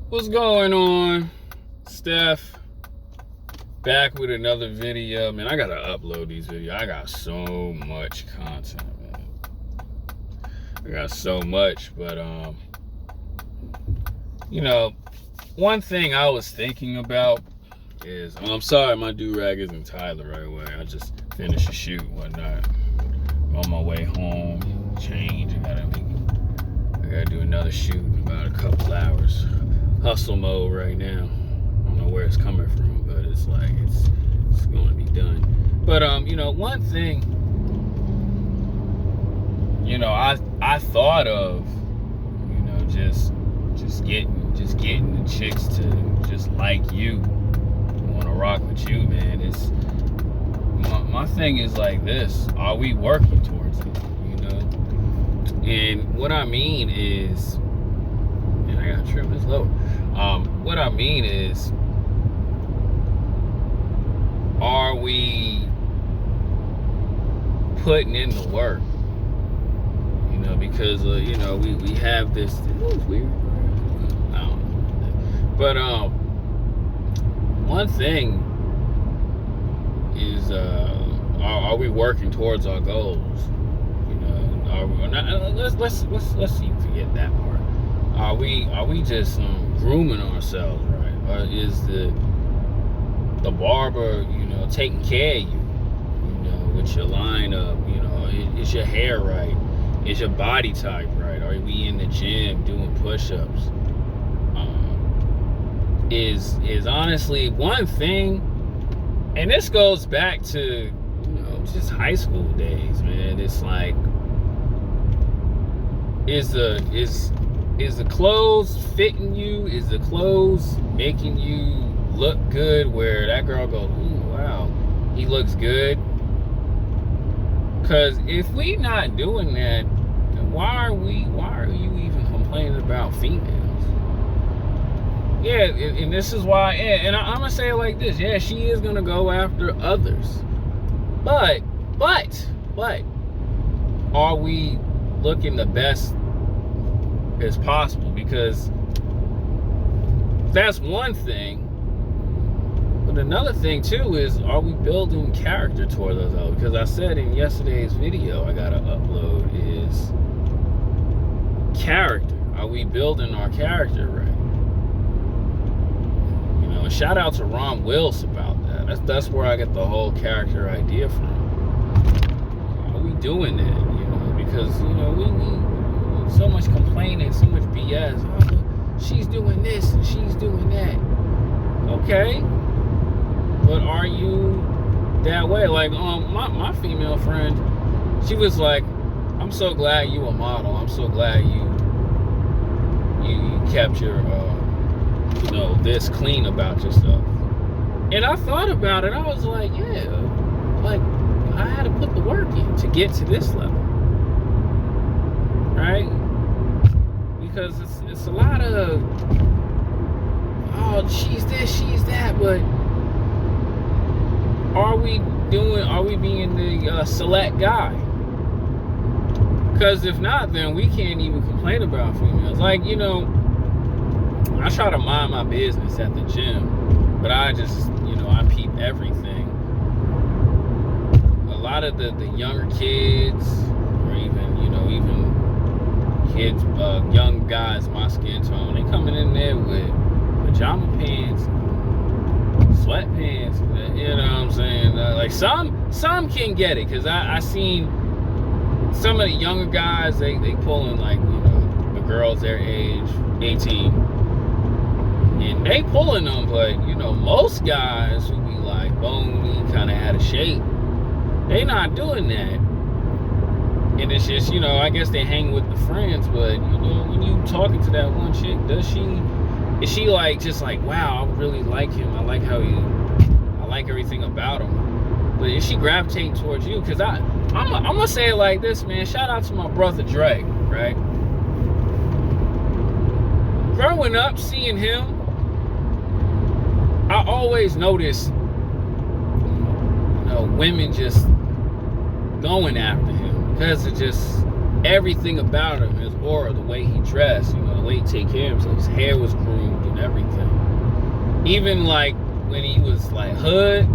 What's going on? Steph, back with another video. Man, I gotta upload these videos. I got so much content, man. I got so much, but one thing I was thinking about is, I'm sorry my do-rag isn't Tyler right away. I just finished a shoot and whatnot. On my way home, change. I gotta do another shoot in about a couple hours. Hustle mode right now. I don't know where it's coming from, but it's like it's going to be done. But one thing, I thought of, just getting the chicks to just like you, want to rock with you, man. It's my thing is like this: are we working towards it? And what I mean is, and I gotta trim this lower. What I mean is, are we putting in the work? Because we have this. It's weird. I don't know. But one thing is, are we working towards our goals? Let's even forget that part. Are we just grooming ourselves, right? Or is the barber, taking care of you, with your lineup? Is your hair right? Is your body type right? Are we in the gym doing push-ups? Is honestly one thing, and this goes back to just high school days, man. It's like, is the clothes fitting you? Is the clothes making you look good where that girl goes, ooh, wow, he looks good? Because if we not doing that, then why are you even complaining about females? Yeah, and this is why, and I'm gonna say it like this: yeah, she is gonna go after others, but are we looking the best as possible? Because that's one thing, but another thing too is, are we building character toward those others? Because I said in yesterday's video I gotta upload is character. Are we building our character right? And shout out to Ron Wills about that. That's where I get the whole character idea from. Are we doing that? Because we so much complaining, so much BS. Oh, she's doing this and she's doing that. Okay, but are you that way? Like, my female friend, she was like, "I'm so glad you a model. I'm so glad you kept your this clean about yourself." And I thought about it. I was like, yeah, like I had to put the work in to get to this level, right? Because it's a lot of, oh, she's this, she's that, but are we being the select guy? Because if not, then we can't even complain about females. Like, I try to mind my business at the gym, but I just, I peep everything. A lot of the younger kids, or even kids, young guys, my skin tone, they coming in there with pajama pants, sweatpants, you know what I'm saying? Like some can get it, because I seen some of the younger guys, they pulling like, the girls their age, 18. And they pulling them, but most guys who be like bony, kind of out of shape, they not doing that. And it's just, I guess they hang with the friends, but when you talking to that one chick, is she like, just like, wow, I really like him, I like everything about him, but is she gravitating towards you? Because I'm gonna say it like this, man. Shout out to my brother Dre, right? Growing up, seeing him, I always noticed, women just going after him because of just everything about him, his aura, the way he dressed, you know, the way he take care of himself, his hair was groomed and everything. Even like when he was like hood,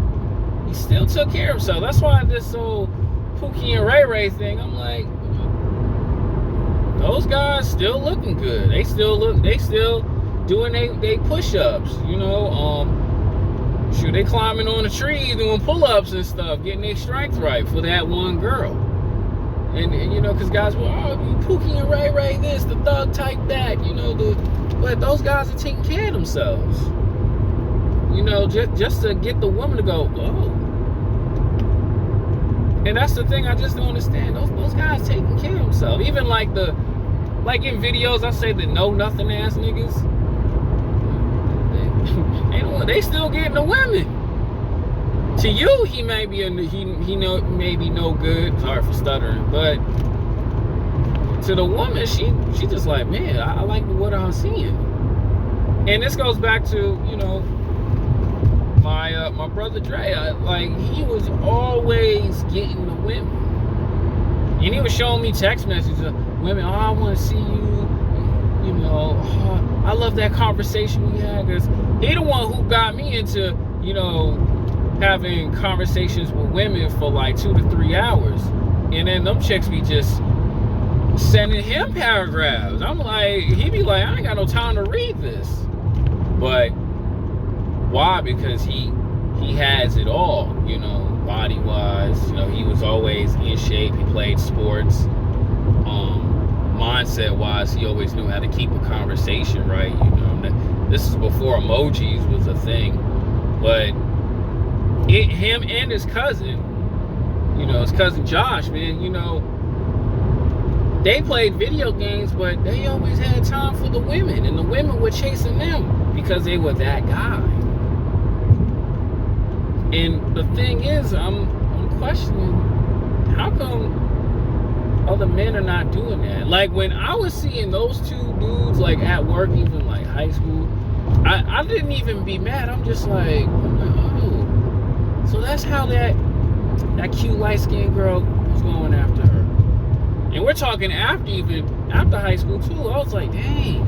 he still took care of himself. That's why this whole Pookie and Ray Ray thing, I'm like, those guys still looking good. They still doing they push-ups, you know. Shoot, they climbing on the trees doing pull-ups and stuff, getting their strength right for that one girl. And you know, because guys were, oh, Pookie and Ray Ray this, the thug type that, you know, but those guys are taking care of themselves. You know, just to get the woman to go, oh. And that's the thing I just don't understand. Those guys taking care of themselves. Even like in videos, I say the know nothing ass niggas. They still getting the women. To you, he may be maybe no good. Sorry for stuttering, but to the woman, she just like, man, I like what I'm seeing. And this goes back to, you know, my brother Dre. Like, he was always getting the women, and he was showing me text messages of women. Oh, I want to see you. You know, oh, I love that conversation we had, because he the one who got me into, you know, having conversations with women for like 2 to 3 hours, and then them chicks be just sending him paragraphs. I'm like, he be like, I ain't got no time to read this. But why? Because he has it all, you know, body wise. You know, he was always in shape. He played sports. Mindset wise, he always knew how to keep a conversation right. You know, this is before emojis was a thing. But him and his cousin, you know, his cousin Josh, man, you know, they played video games, but they always had time for the women, and the women were chasing them because they were that guy. And the thing is, I'm questioning, how come other men are not doing that? Like, when I was seeing those two dudes, like, at work, even like high school, I didn't even be mad. I'm just like, oh, so that's how that cute light-skinned girl was going after her. And we're talking after high school too. I was like, dang,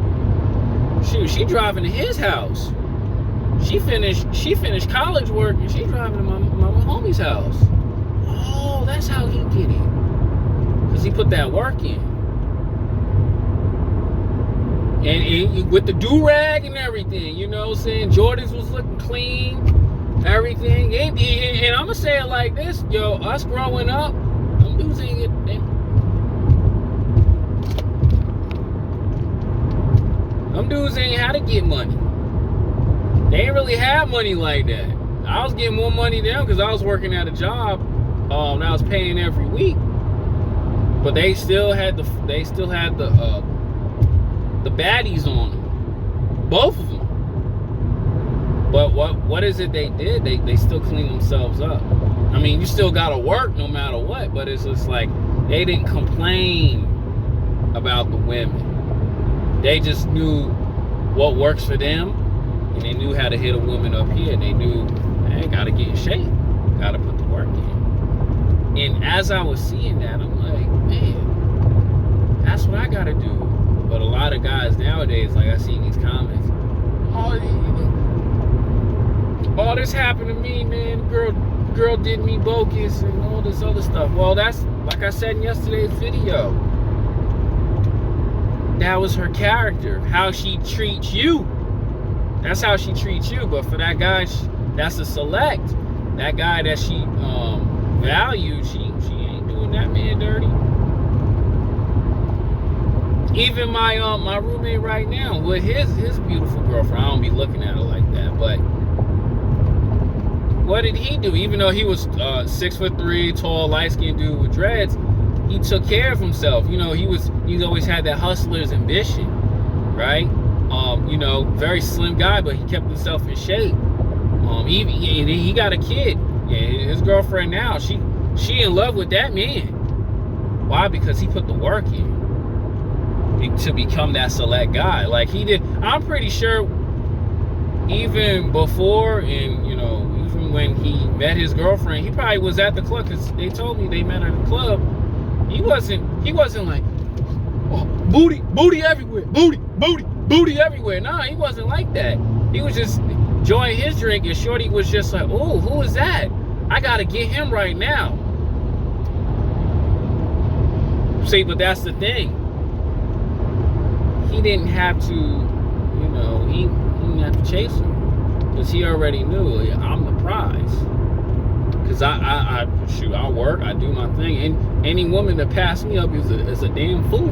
shoot, she driving to his house. She finished college work, and she driving to my homie's house. Oh, that's how he get it. Because he put that work in. And with the do-rag and everything, you know what I'm saying? Jordans was looking clean, everything. And I'm going to say it like this, yo, us growing up, them dudes ain't get... Them dudes ain't how to get money. They ain't really have money like that. I was getting more money than them because I was working at a job that I was paying every week. But they still had the baddies on them, both of them. But what is it they did? They still clean themselves up. I mean, you still gotta work no matter what, but it's just like they didn't complain about the women. They just knew what works for them, and they knew how to hit a woman up here. And they knew, man, gotta get in shape, gotta put the work in. And as I was seeing that, I'm like, man, that's what I gotta do. But a lot of guys nowadays, like I see in these comments, oh, this happened to me, man. Girl did me bogus and all this other stuff. Well, that's like I said in yesterday's video. That was her character, how she treats you. That's how she treats you. But for that guy, that's a select. That guy that she valued, she ain't doing that man dirty. Even my roommate right now with his beautiful girlfriend, I don't be looking at her like that. But what did he do? Even though he was 6'3", tall, light-skinned dude with dreads, he took care of himself. You know, he's always had that hustler's ambition, right? You know, very slim guy, but he kept himself in shape. He got a kid. Yeah, his girlfriend now, she in love with that man. Why? Because he put the work in to become that select guy. Like he did. I'm pretty sure even before, and you know, even when he met his girlfriend, he probably was at the club, because they told me they met at the club. He wasn't like, booty everywhere, booty everywhere. Nah, he wasn't like that. He was just enjoying his drink, and shorty was just like, oh, who is that? I gotta get him right now. See, but that's the thing. He didn't have to, you know, he didn't have to chase her. Because he already knew, I'm the prize. Because I work, I do my thing. And any woman that passed me up is a damn fool.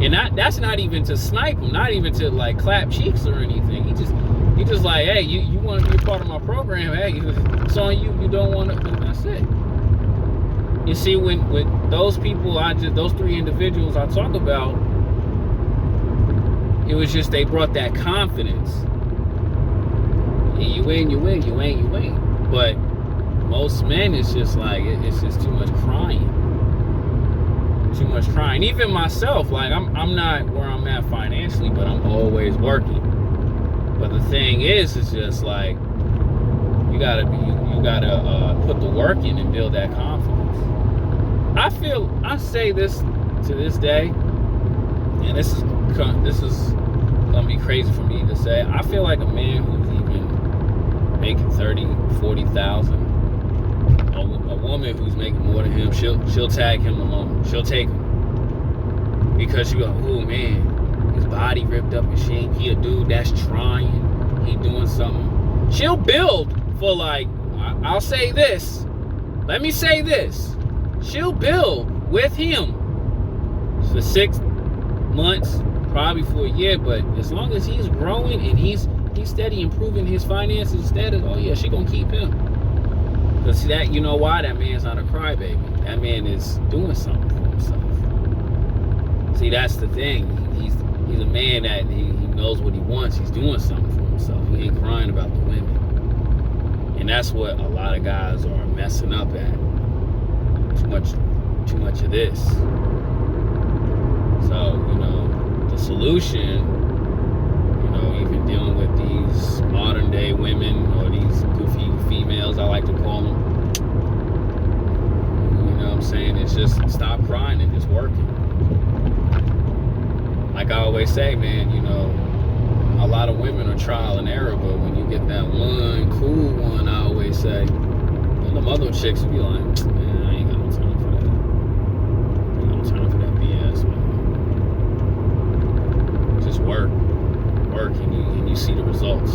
And that's not even to snipe him, not even to like clap cheeks or anything. He just like, hey, you want to be a part of my program? Hey, it's on you. You don't want to. That's it. You see, when those people, those three individuals I talk about, it was just they brought that confidence. You win, you win, you win, you win. But most men, it's just like it's just too much crying. Too much crying. Even myself, like I'm not where I'm at financially, but I'm always working. But the thing is just like you gotta put the work in and build that confidence. I say this to this day, and this is gonna be crazy for me to say. I feel like a man who's even making 30, 40,000, a woman who's making more than him, she'll tag him along. She'll take him because you go, oh man, his body ripped up in shape. He a dude that's trying. He doing something. She'll build for like, I'll say this. Let me say this. She'll build with him for 6 months, probably for a year, but as long as he's growing and he's steady improving his finances, status, oh yeah, she gonna keep him. Because that, you know why? That man's not a crybaby. That man is doing something for himself. See, that's the thing. He's a man that he knows what he wants. He's doing something for himself. He ain't crying about the women. And that's what a lot of guys are messing up at. Too much of this. So, you know, the solution, you know, even dealing with these modern day women or these goofy females, I like to call them, you know what I'm saying? It's just stop crying and just working. Like I always say, man, you know, a lot of women are trial and error, but when you get that one cool one, I always say, well, the other chicks will be like, man, I ain't got no time for that. I ain't got no time for that BS, man. Just work, and you see the results.